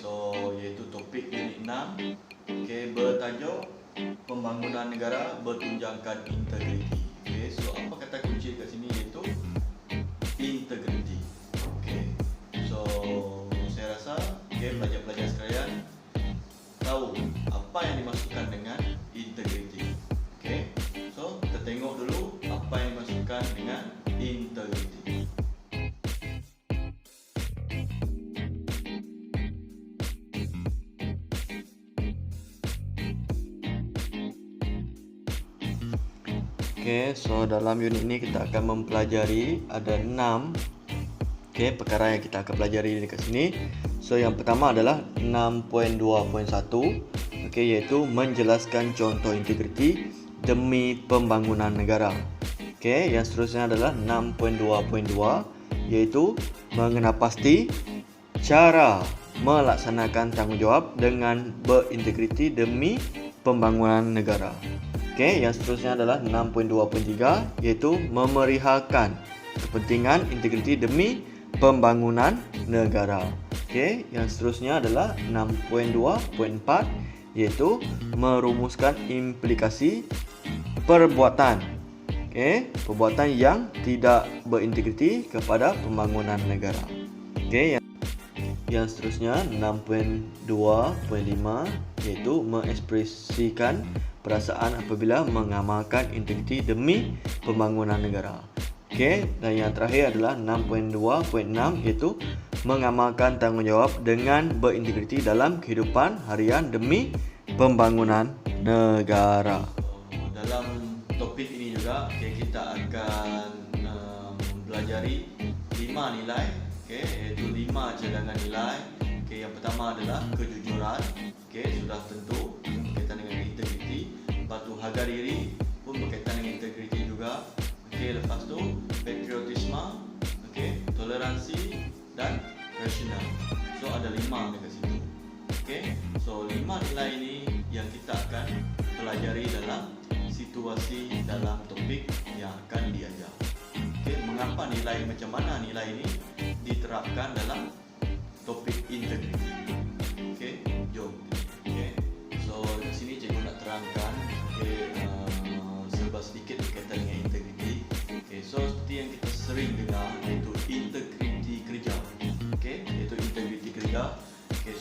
so iaitu topik unit 6, okey, bertajuk pembangunan negara bertunjangkan integriti. Okey, so apa kata kunci kat sini iaitu integriti. Okey, so saya rasa pelajar-pelajar sekalian tahu apa yang dimaksudkan dengan integriti. Okey, so kita tengok dulu apa yang dimaksudkan dengan integriti. Okey, so dalam unit ini kita akan mempelajari ada 6 perkara yang kita akan pelajari dekat sini. So yang pertama adalah 6.2.1, iaitu menjelaskan contoh integriti demi pembangunan negara. Okey, yang seterusnya adalah 6.2.2, iaitu mengenal pasti cara melaksanakan tanggungjawab dengan berintegriti demi pembangunan negara. Okey, yang seterusnya adalah 6.2.3, iaitu memerihalkan kepentingan integriti demi pembangunan negara. Okey, yang seterusnya adalah 6.2.4, iaitu merumuskan implikasi perbuatan. Okey, perbuatan yang tidak berintegriti kepada pembangunan negara. Okey, yang seterusnya 6.2.5, iaitu mengekspresikan perasaan apabila mengamalkan integriti demi pembangunan negara. Okey, dan yang terakhir adalah 6.2.6, iaitu mengamalkan tanggungjawab dengan berintegriti dalam kehidupan harian demi pembangunan negara. Dalam topik ini juga kita akan mempelajari 5 nilai, iaitu 5 cadangan nilai. Yang pertama adalah kejujuran, sudah tentu berkaitan dengan integriti. Lepas tu harga diri pun berkaitan dengan integriti juga. Lepas tu patriotisme, toleransi dan rasional. So ada 5 dekat situ. So 5 nilai ini yang kita akan pelajari dalam situasi dalam topik yang akan diajar. Mengapa nilai, macam mana nilai ini diterapkan dalam topik integriti? Jom. So di sini cikgu nak terangkan serba sedikit berkaitan dengan integriti. So seperti yang kita sering dengar, iaitu integriti kerja. Iaitu integriti kerja.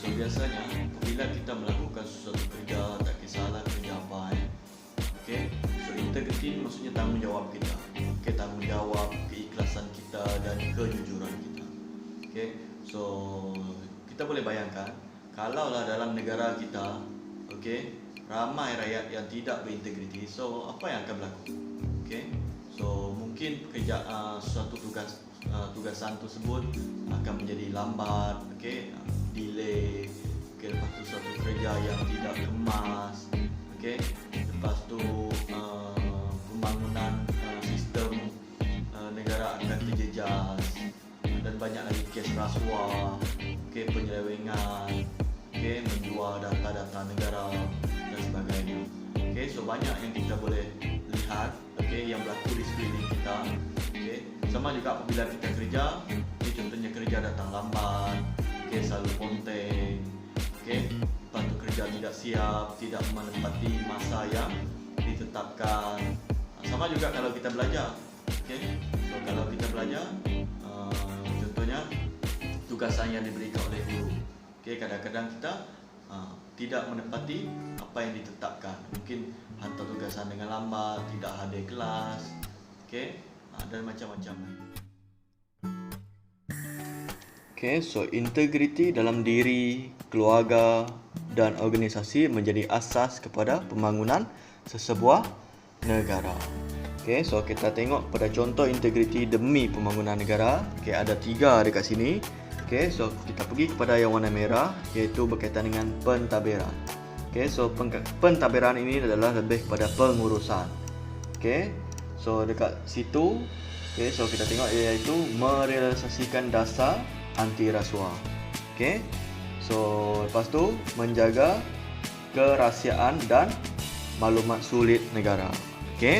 So biasanya apabila kita melakukan sesuatu kerja, tak kisahlah kerja apa, so integriti maksudnya tanggungjawab kita. Tanggungjawab, keikhlasan kita dan kejujuran kita. So kita boleh bayangkan kalaulah dalam negara kita, ramai rakyat yang tidak berintegriti, so apa yang akan berlaku? So mungkin suatu tugasan tersebut akan menjadi lambat, delay, lepas tu suatu kerja yang tidak kemas, lepas tu pembangunan sistem negara akan terjejas, dan banyak lagi kes rasuah, penyelewengan, menjual data-data negara dan sebagainya. So banyak yang kita boleh lihat yang berlaku di sekeliling kita. Sama juga apabila kita kerja, contohnya kerja datang lambat, selalu ponteng, lepas tu kerja tidak siap, tidak menepati masa yang ditetapkan. Sama juga kalau kita belajar. So kalau kita belajar, contohnya tugasan yang diberikan oleh guru, kadang-kadang kita tidak menepati apa yang ditetapkan. Mungkin hantar tugasan dengan lambat, tidak hadir kelas, dan macam-macam lagi. So integriti dalam diri, keluarga dan organisasi menjadi asas kepada pembangunan sesebuah negara. So kita tengok pada contoh integriti demi pembangunan negara. Ada 3 dekat sini. So kita pergi kepada yang warna merah, iaitu berkaitan dengan pentadbiran. So pentadbiran ini adalah lebih kepada pengurusan. So dekat situ, so kita tengok iaitu merealisasikan dasar anti rasuah. So lepas tu menjaga kerahsiaan dan maklumat sulit negara.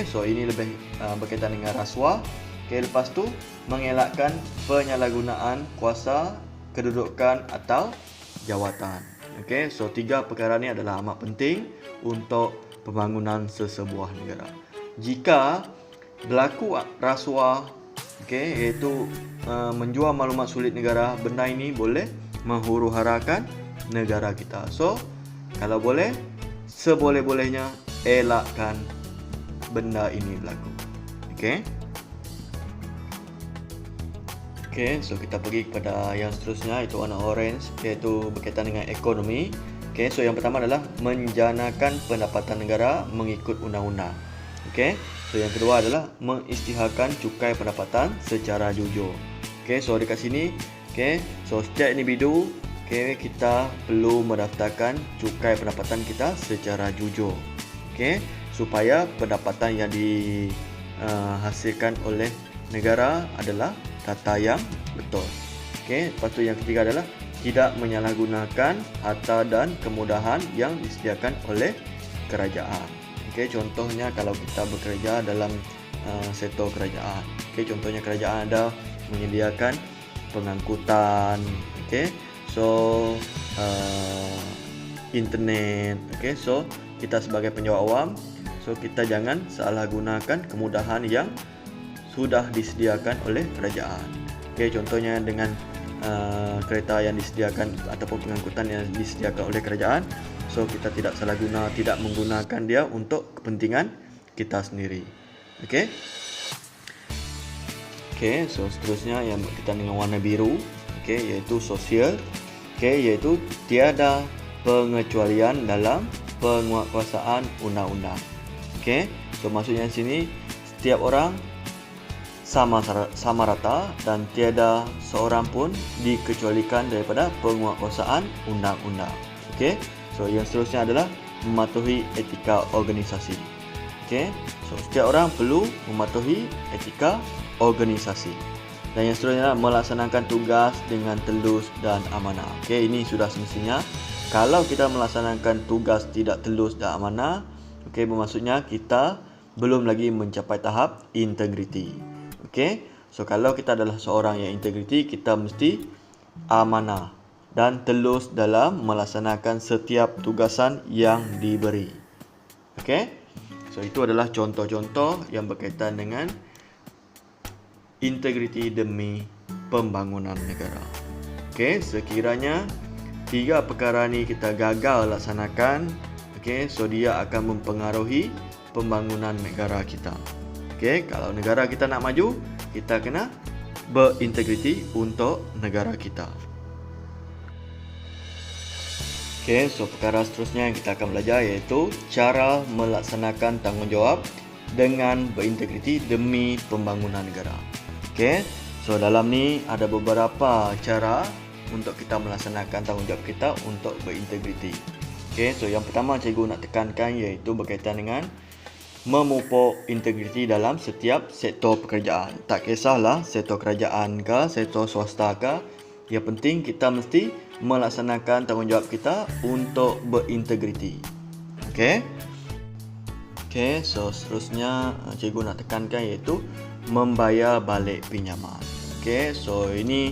So ini lebih berkaitan dengan rasuah. Lepas tu mengelakkan penyalahgunaan kuasa, kedudukan atau jawatan. Okey, so 3 perkara ni adalah amat penting untuk pembangunan sesebuah negara. Jika berlaku rasuah, okey, iaitu menjual maklumat sulit negara, benda ini boleh menghuru-harakan negara kita. So, kalau boleh, seboleh-bolehnya elakkan benda ini berlaku. Okey. Okey, so kita pergi kepada yang seterusnya, itu warna orange, iaitu berkaitan dengan ekonomi. Okey, so yang pertama adalah menjanakan pendapatan negara mengikut undang-undang. Okey, so yang kedua adalah mengisytiharkan cukai pendapatan secara jujur. Okey, so dekat sini, okey, so setiap individu, okey, kita perlu mendaftarkan cukai pendapatan kita secara jujur. Okey, supaya pendapatan yang dihasilkan oleh negara adalah data yang betul. Okey, lepas tu yang ketiga adalah tidak menyalahgunakan harta dan kemudahan yang disediakan oleh kerajaan. Okey, contohnya kalau kita bekerja dalam sektor kerajaan. Okey, contohnya kerajaan ada menyediakan pengangkutan, okey. So internet, okey. So kita sebagai penjawat awam, so kita jangan salah gunakan kemudahan yang sudah disediakan oleh kerajaan. Okey, contohnya dengan kereta yang disediakan ataupun pengangkutan yang disediakan oleh kerajaan, so kita tidak salah guna, tidak menggunakan dia untuk kepentingan kita sendiri. Okey. Okey, so seterusnya yang berkaitan dengan warna biru, okey, iaitu sosial. Okey, iaitu tiada pengecualian dalam penguatkuasaan undang-undang. Okey, so maksudnya di sini setiap orang sama rata dan tiada seorang pun dikecualikan daripada penguatkuasaan undang-undang. Okey, so yang seterusnya adalah mematuhi etika organisasi. Okey, so setiap orang perlu mematuhi etika organisasi. Dan yang seterusnya adalah melaksanakan tugas dengan telus dan amanah. Okey, ini sudah semestinya. Kalau kita melaksanakan tugas tidak telus dan amanah, okey, bermaksudnya kita belum lagi mencapai tahap integriti. Okey, so kalau kita adalah seorang yang integriti, kita mesti amanah dan telus dalam melaksanakan setiap tugasan yang diberi. Okey, so itu adalah contoh-contoh yang berkaitan dengan integriti demi pembangunan negara. Okey, sekiranya 3 perkara ni kita gagal laksanakan, okey, so dia akan mempengaruhi pembangunan negara kita. Okey, kalau negara kita nak maju, kita kena berintegriti untuk negara kita. Okey, so perkara seterusnya yang kita akan belajar iaitu cara melaksanakan tanggungjawab dengan berintegriti demi pembangunan negara. Okey, so dalam ni ada beberapa cara untuk kita melaksanakan tanggungjawab kita untuk berintegriti. Okey, so yang pertama cikgu nak tekankan iaitu berkaitan dengan memupuk integriti dalam setiap sektor pekerjaan. Tak kisahlah sektor kerajaan ke, sektor swasta ke, yang penting kita mesti melaksanakan tanggungjawab kita untuk berintegriti. Okey. Okey, so seterusnya cikgu nak tekankan iaitu membayar balik pinjaman. Okey, so ini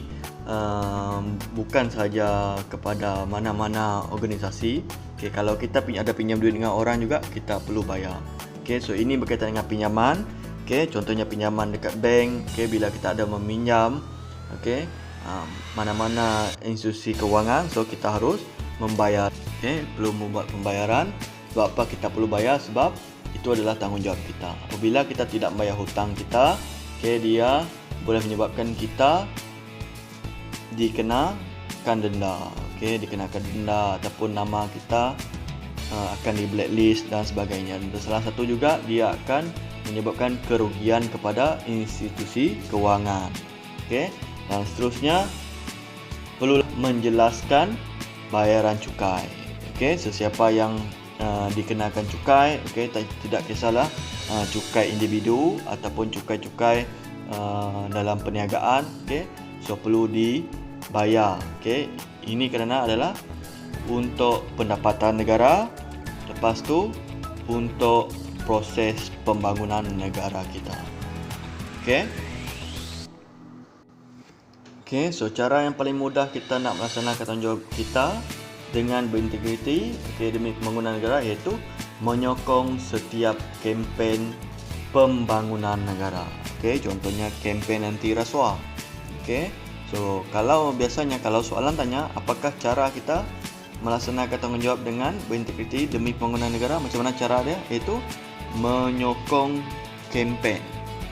bukan sahaja kepada mana-mana organisasi. Okey, kalau kita ada pinjam duit dengan orang juga, kita perlu bayar. Okey, so ini berkaitan dengan pinjaman. Okey, contohnya pinjaman dekat bank. Okey, bila kita ada meminjam, okey, mana-mana institusi kewangan, so kita harus membayar. Okey, perlu membuat pembayaran. Sebab apa kita perlu bayar? Sebab itu adalah tanggungjawab kita. Apabila kita tidak membayar hutang kita, okey, dia boleh menyebabkan kita dikenakan denda. Okey, dikenakan denda ataupun nama kita akan di blacklist dan sebagainya. Dan salah satu juga dia akan menyebabkan kerugian kepada institusi kewangan. Okey, dan seterusnya perlu menjelaskan bayaran cukai. Okey, sesiapa yang dikenakan cukai, okey, tidak kisahlah cukai individu ataupun cukai-cukai dalam perniagaan, okey, so perlu dibayar. Okey, ini kerana adalah untuk pendapatan negara, lepas tu untuk proses pembangunan negara kita. Okey. Okey, so cara yang paling mudah kita nak melaksanakan tanggungjawab kita dengan berintegriti demi pembangunan negara iaitu menyokong setiap kempen pembangunan negara. Okey, contohnya kempen anti rasuah. Okey. So, kalau soalan tanya apakah cara kita melaksanakan tanggungjawab dengan berintegriti demi pembangunan negara, macam mana cara dia? Iaitu menyokong kempen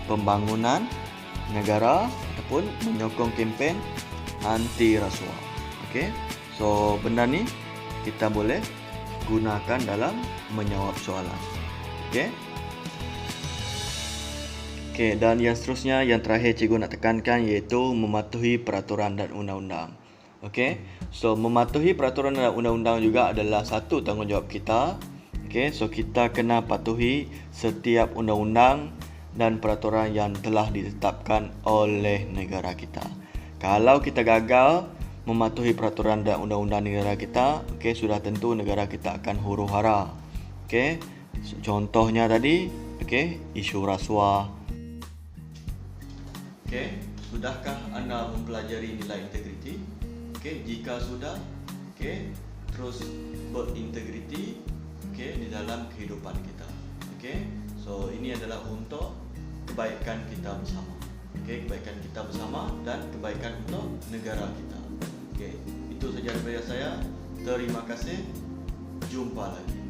pembangunan negara ataupun menyokong kempen anti rasuah. Okey. So, benda ni kita boleh gunakan dalam menjawab soalan. Okey. Okey, dan yang seterusnya, yang terakhir cikgu nak tekankan iaitu mematuhi peraturan dan undang-undang. Okey. So, mematuhi peraturan dan undang-undang juga adalah satu tanggungjawab kita. Okey, so kita kena patuhi setiap undang-undang dan peraturan yang telah ditetapkan oleh negara kita. Kalau kita gagal mematuhi peraturan dan undang-undang negara kita, okey, sudah tentu negara kita akan huru-hara. Okey, so, contohnya tadi, okey, isu rasuah. Okey, sudahkah anda mempelajari nilai integriti? Okey, jika sudah, okey, terus berintegriti, okey, di dalam kehidupan kita. Okey, so ini adalah untuk kebaikan kita bersama. Okey, kebaikan kita bersama dan kebaikan untuk negara kita. Okey, itu saja daripada saya. Terima kasih. Jumpa lagi.